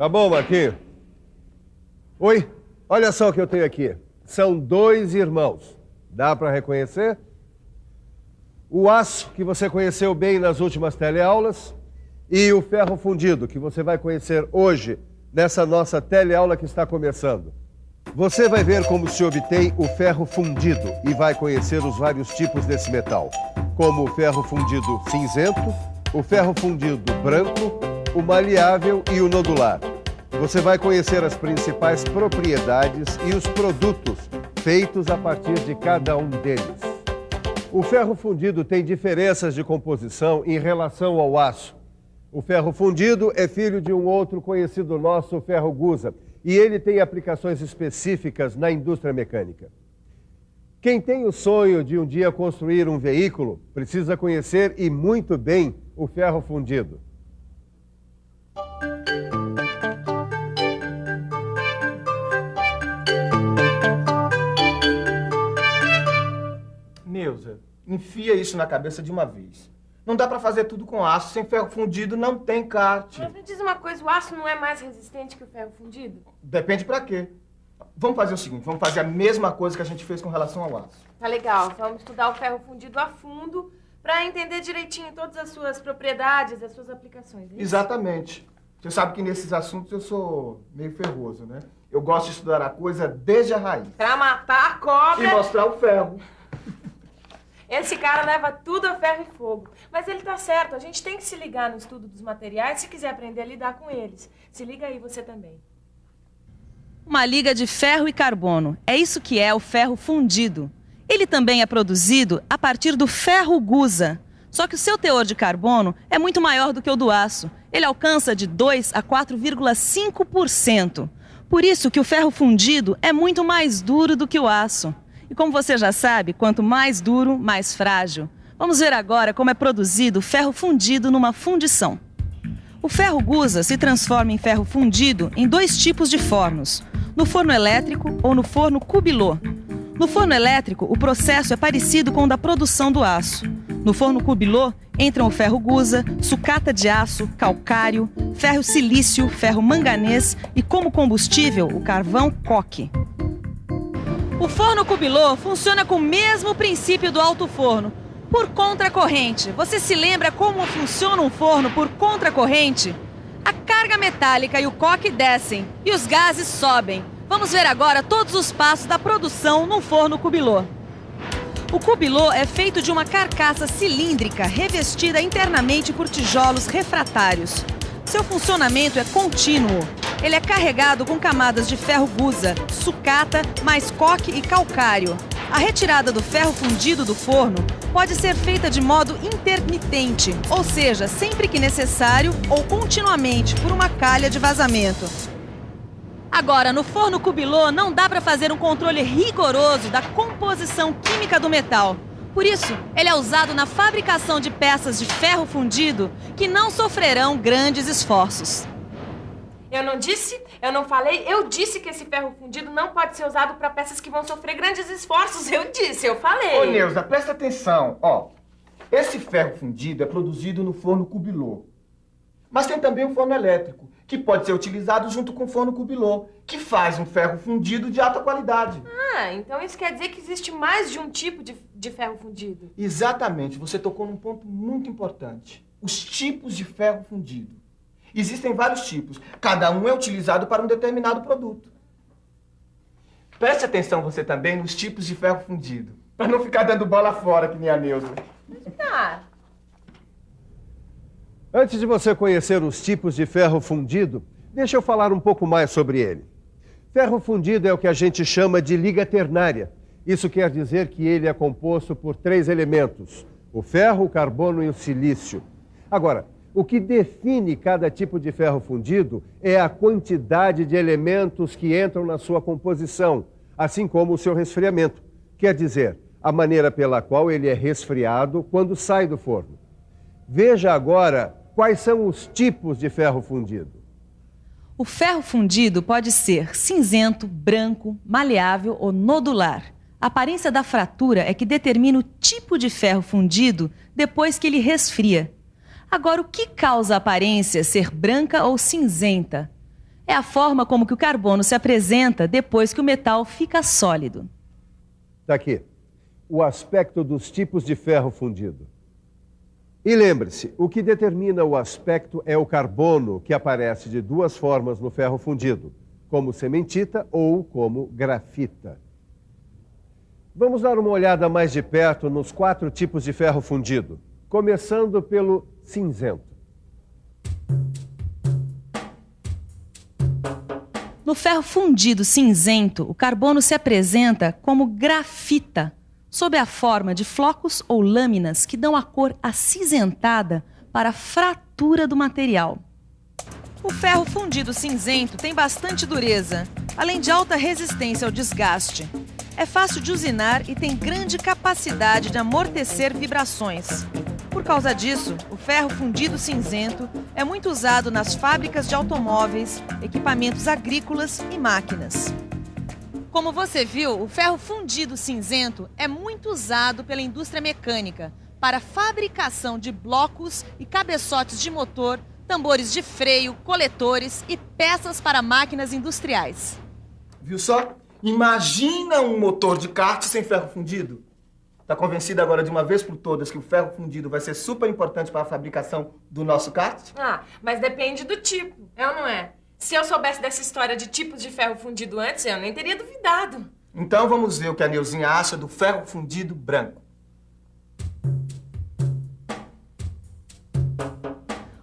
Tá bom, Marquinhos. Oi, olha só o que eu tenho aqui. São 2 irmãos. Dá para reconhecer? O aço, que você conheceu bem nas últimas teleaulas, e o ferro fundido, que você vai conhecer hoje, nessa nossa teleaula que está começando. Você vai ver como se obtém o ferro fundido e vai conhecer os vários tipos desse metal, como o ferro fundido cinzento, o ferro fundido branco, o maleável e o nodular. Você vai conhecer as principais propriedades e os produtos feitos a partir de cada um deles. O ferro fundido tem diferenças de composição em relação ao aço. O ferro fundido é filho de um outro conhecido nosso, o ferro gusa, e ele tem aplicações específicas na indústria mecânica. Quem tem o sonho de um dia construir um veículo precisa conhecer e muito bem o ferro fundido. Neuza, enfia isso na cabeça de uma vez. Não dá pra fazer tudo com aço. Sem ferro fundido não tem kart. Mas me diz uma coisa, o aço não é mais resistente que o ferro fundido? Depende pra quê. Vamos fazer o seguinte, vamos fazer a mesma coisa que a gente fez com relação ao aço. Tá legal, vamos estudar o ferro fundido a fundo pra entender direitinho todas as suas propriedades, as suas aplicações. É isso? Exatamente. Você sabe que nesses assuntos eu sou meio ferroso, né? Eu gosto de estudar a coisa desde a raiz. Pra matar a cobra. E mostrar o ferro. Esse cara leva tudo a ferro e fogo. Mas ele tá certo, a gente tem que se ligar no estudo dos materiais se quiser aprender a lidar com eles. Se liga aí você também. Uma liga de ferro e carbono. É isso que é o ferro fundido. Ele também é produzido a partir do ferro gusa. Só que o seu teor de carbono é muito maior do que o do aço. Ele alcança de 2 a 4,5%. Por isso que o ferro fundido é muito mais duro do que o aço. E como você já sabe, quanto mais duro, mais frágil. Vamos ver agora como é produzido o ferro fundido numa fundição. O ferro gusa se transforma em ferro fundido em 2 tipos de fornos, no forno elétrico ou no forno cubilot. No forno elétrico, o processo é parecido com o da produção do aço. No forno cubilot entram o ferro gusa, sucata de aço, calcário, ferro silício, ferro manganês e, como combustível, o carvão coque. O forno cubilot funciona com o mesmo princípio do alto forno, por contracorrente. Você se lembra como funciona um forno por contracorrente? A carga metálica e o coque descem e os gases sobem. Vamos ver agora todos os passos da produção num forno cubilot. O cubilot é feito de uma carcaça cilíndrica revestida internamente por tijolos refratários. Seu funcionamento é contínuo. Ele é carregado com camadas de ferro gusa, sucata, mais coque e calcário. A retirada do ferro fundido do forno pode ser feita de modo intermitente, ou seja, sempre que necessário ou continuamente por uma calha de vazamento. Agora, no forno cubilot não dá para fazer um controle rigoroso da composição química do metal. Por isso, ele é usado na fabricação de peças de ferro fundido que não sofrerão grandes esforços. Eu não disse, eu não falei, eu disse que esse ferro fundido não pode ser usado para peças que vão sofrer grandes esforços. Eu disse, eu falei. Ô, Neuza, presta atenção. Ó, esse ferro fundido é produzido no forno cubilot. Mas tem também o forno elétrico, que pode ser utilizado junto com o forno cubilot, que faz um ferro fundido de alta qualidade. Ah, então isso quer dizer que existe mais de um tipo de ferro fundido. Exatamente, você tocou num ponto muito importante. Os tipos de ferro fundido. Existem vários tipos, cada um é utilizado para um determinado produto. Preste atenção você também nos tipos de ferro fundido, para não ficar dando bola fora que nem a Neuza. Tá. Antes de você conhecer os tipos de ferro fundido, deixa eu falar um pouco mais sobre ele. Ferro fundido é o que a gente chama de liga ternária. Isso quer dizer que ele é composto por 3 elementos: o ferro, o carbono e o silício. Agora, o que define cada tipo de ferro fundido é a quantidade de elementos que entram na sua composição, assim como o seu resfriamento. Quer dizer, a maneira pela qual ele é resfriado quando sai do forno. Veja agora quais são os tipos de ferro fundido. O ferro fundido pode ser cinzento, branco, maleável ou nodular. A aparência da fratura é que determina o tipo de ferro fundido depois que ele resfria. Agora, o que causa a aparência ser branca ou cinzenta? É a forma como que o carbono se apresenta depois que o metal fica sólido. Está aqui. O aspecto dos tipos de ferro fundido. E lembre-se, o que determina o aspecto é o carbono, que aparece de duas formas no ferro fundido, como cementita ou como grafita. Vamos dar uma olhada mais de perto nos 4 tipos de ferro fundido, começando pelo cinzento. No ferro fundido cinzento, o carbono se apresenta como grafita, sob a forma de flocos ou lâminas que dão a cor acinzentada para a fratura do material. O ferro fundido cinzento tem bastante dureza, além de alta resistência ao desgaste. É fácil de usinar e tem grande capacidade de amortecer vibrações. Por causa disso, o ferro fundido cinzento é muito usado nas fábricas de automóveis, equipamentos agrícolas e máquinas. Como você viu, o ferro fundido cinzento é muito usado pela indústria mecânica para a fabricação de blocos e cabeçotes de motor, tambores de freio, coletores e peças para máquinas industriais. Viu só? Imagina um motor de kart sem ferro fundido. Tá convencida agora de uma vez por todas que o ferro fundido vai ser super importante para a fabricação do nosso kart? Ah, mas depende do tipo, é ou não é? Se eu soubesse dessa história de tipos de ferro fundido antes, eu nem teria duvidado. Então vamos ver o que a Neuzinha acha do ferro fundido branco.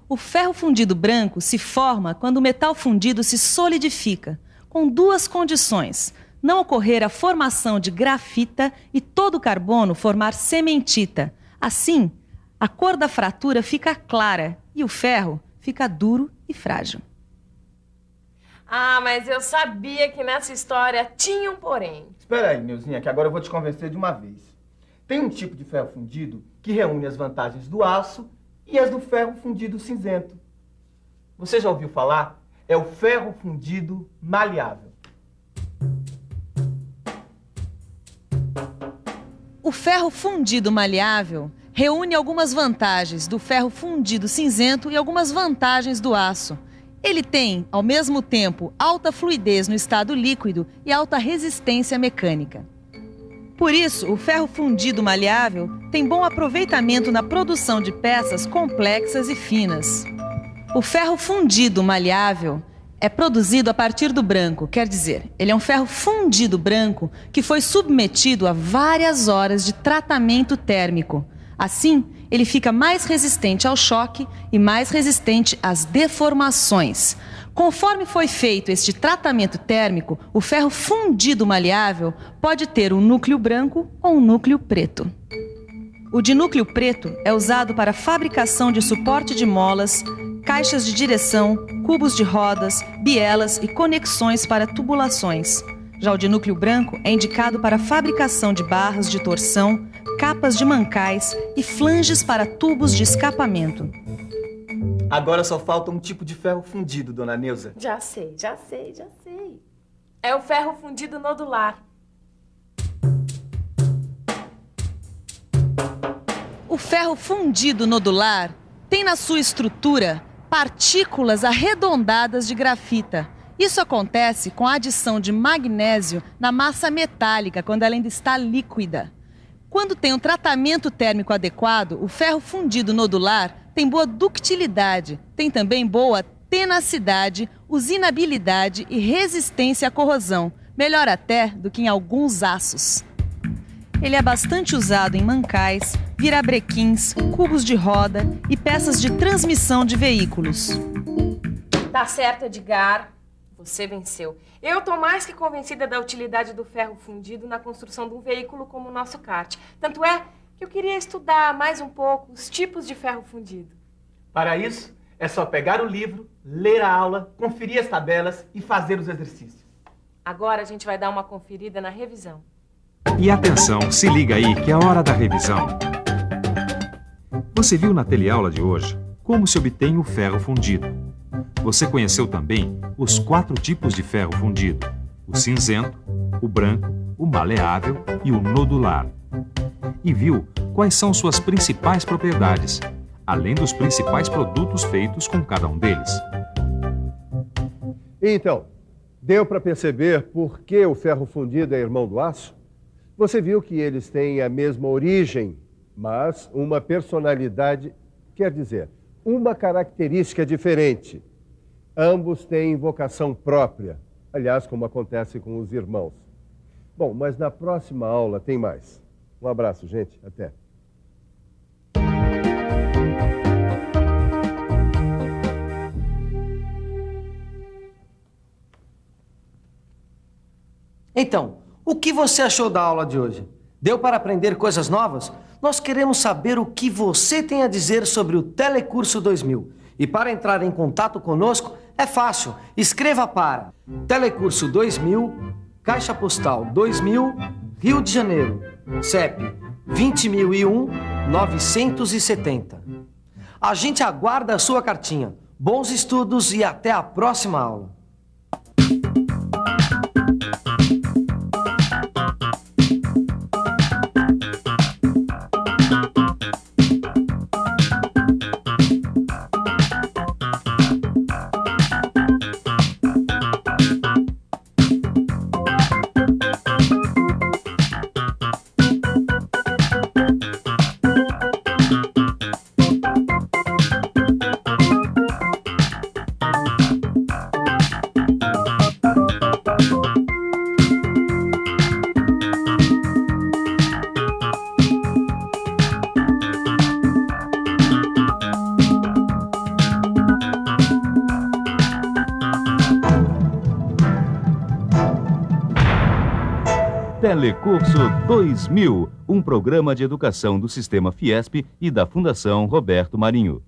O ferro fundido branco se forma quando o metal fundido se solidifica, com 2 condições: não ocorrer a formação de grafita e todo o carbono formar cementita. Assim, a cor da fratura fica clara e o ferro fica duro e frágil. Ah, mas eu sabia que nessa história tinha um porém. Espera aí, Neuzinha, que agora eu vou te convencer de uma vez. Tem um tipo de ferro fundido que reúne as vantagens do aço e as do ferro fundido cinzento. Você já ouviu falar? É o ferro fundido maleável. O ferro fundido maleável reúne algumas vantagens do ferro fundido cinzento e algumas vantagens do aço. Ele tem, ao mesmo tempo, alta fluidez no estado líquido e alta resistência mecânica. Por isso, o ferro fundido maleável tem bom aproveitamento na produção de peças complexas e finas. O ferro fundido maleável é produzido a partir do branco, quer dizer, ele é um ferro fundido branco que foi submetido a várias horas de tratamento térmico. Assim, ele fica mais resistente ao choque e mais resistente às deformações. Conforme foi feito este tratamento térmico, o ferro fundido maleável pode ter um núcleo branco ou um núcleo preto. O de núcleo preto é usado para a fabricação de suporte de molas, caixas de direção, cubos de rodas, bielas e conexões para tubulações. Já o de núcleo branco é indicado para a fabricação de barras de torção, capas de mancais e flanges para tubos de escapamento. Agora só falta um tipo de ferro fundido, dona Neuza. Já sei. É o ferro fundido nodular. O ferro fundido nodular tem na sua estrutura partículas arredondadas de grafita. Isso acontece com a adição de magnésio na massa metálica, quando ela ainda está líquida. Quando tem um tratamento térmico adequado, o ferro fundido nodular tem boa ductilidade, tem também boa tenacidade, usinabilidade e resistência à corrosão, melhor até do que em alguns aços. Ele é bastante usado em mancais, virabrequins, cubos de roda e peças de transmissão de veículos. Tá certo, Edgar. Você venceu. Eu tô mais que convencida da utilidade do ferro fundido na construção de um veículo como o nosso kart. Tanto é que eu queria estudar mais um pouco os tipos de ferro fundido. Para isso, é só pegar o livro, ler a aula, conferir as tabelas e fazer os exercícios. Agora a gente vai dar uma conferida na revisão. E atenção, se liga aí que é a hora da revisão. Você viu na teleaula de hoje como se obtém o ferro fundido. Você conheceu também os 4 tipos de ferro fundido: o cinzento, o branco, o maleável e o nodular. E viu quais são suas principais propriedades, além dos principais produtos feitos com cada um deles. Então, deu para perceber por que o ferro fundido é irmão do aço? Você viu que eles têm a mesma origem, mas uma personalidade, quer dizer, uma característica diferente. Ambos têm vocação própria, aliás, como acontece com os irmãos. Bom, mas na próxima aula tem mais. Um abraço, gente. Até. Então, o que você achou da aula de hoje? Deu para aprender coisas novas? Nós queremos saber o que você tem a dizer sobre o Telecurso 2000. E para entrar em contato conosco, é fácil. Escreva para Telecurso 2000, Caixa Postal 2000, Rio de Janeiro, CEP 20001-970. A gente aguarda a sua cartinha. Bons estudos e até a próxima aula. Telecurso 2000, um programa de educação do Sistema Fiesp e da Fundação Roberto Marinho.